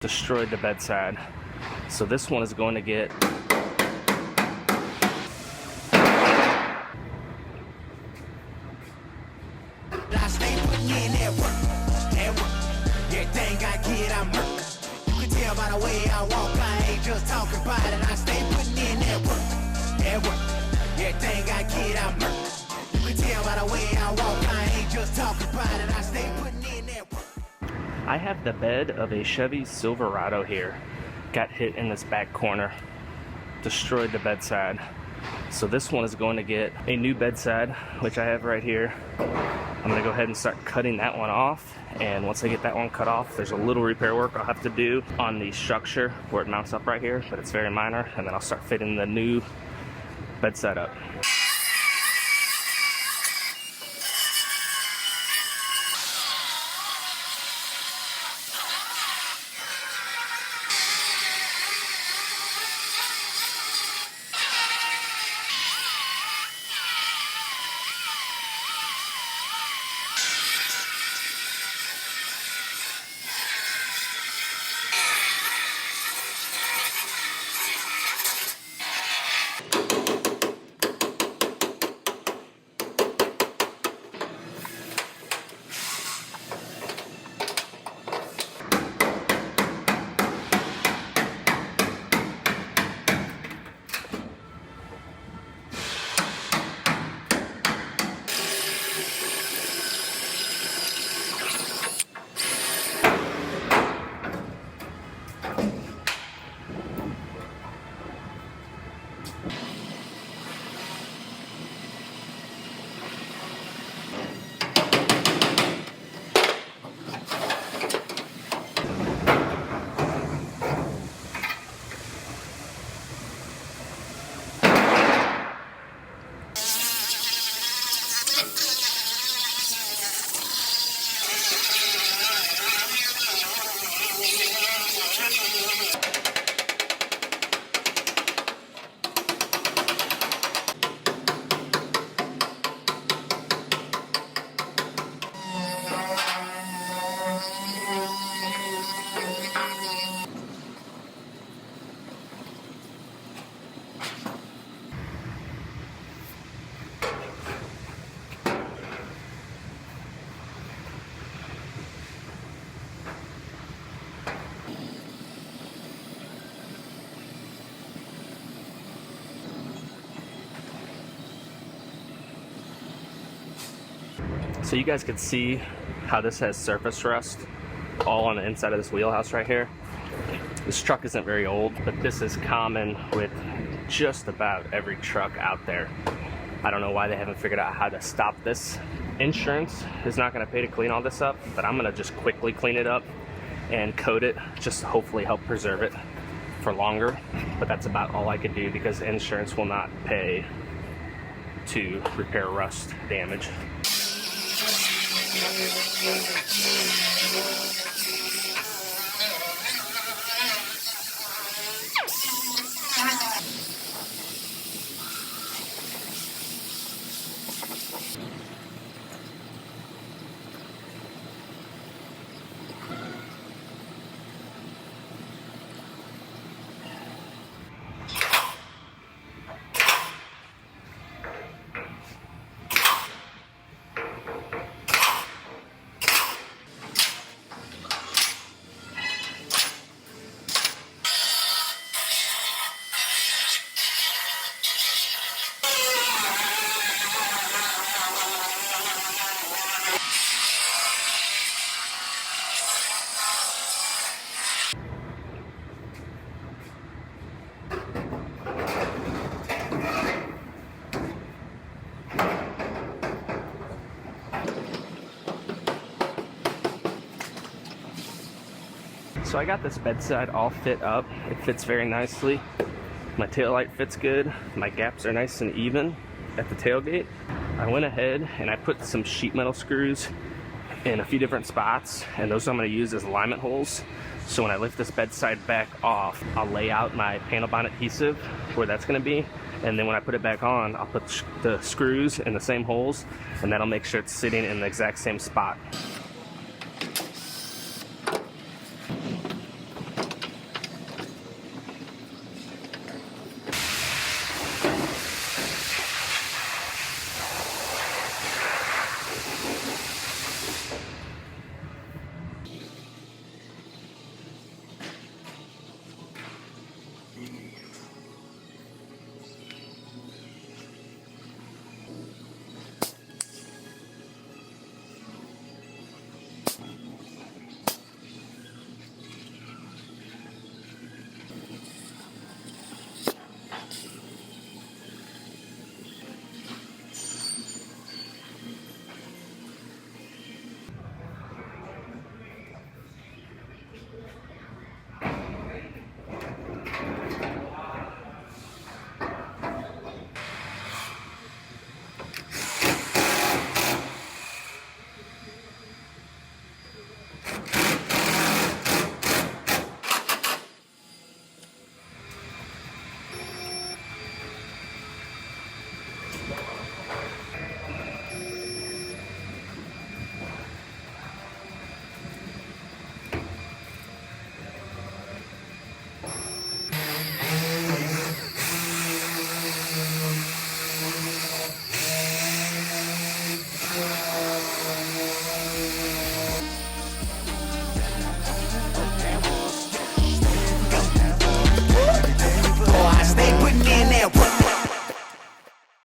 destroyed the bedside. So this one is going to get I have the bed of a Chevy Silverado here. Got hit in this back corner. Destroyed the bedside. So this one is going to get a new bedside, which I have right here. I'm going to go ahead and start cutting that one off. And once I get that one cut off, there's a little repair work I'll have to do on the structure where it mounts up right here, but it's very minor. And then I'll start fitting the new bedside up. So you guys can see how this has surface rust all on the inside of this wheelhouse right here. This truck isn't very old, but this is common with just about every truck out there. I don't know why they haven't figured out how to stop this. Insurance is not going to pay to clean all this up, but I'm going to just quickly clean it up and coat it, just to hopefully help preserve it for longer. But that's about all I can do because insurance will not pay to repair rust damage. So I got this bedside all fit up. It fits very nicely. My taillight fits good. My gaps are nice and even at the tailgate. I went ahead and I put some sheet metal screws in a few different spots, and those I'm going to use as alignment holes. So when I lift this bedside back off, I'll lay out my panel bond adhesive where that's going to be, and then when I put it back on, I'll put the screws in the same holes, and that'll make sure it's sitting in the exact same spot.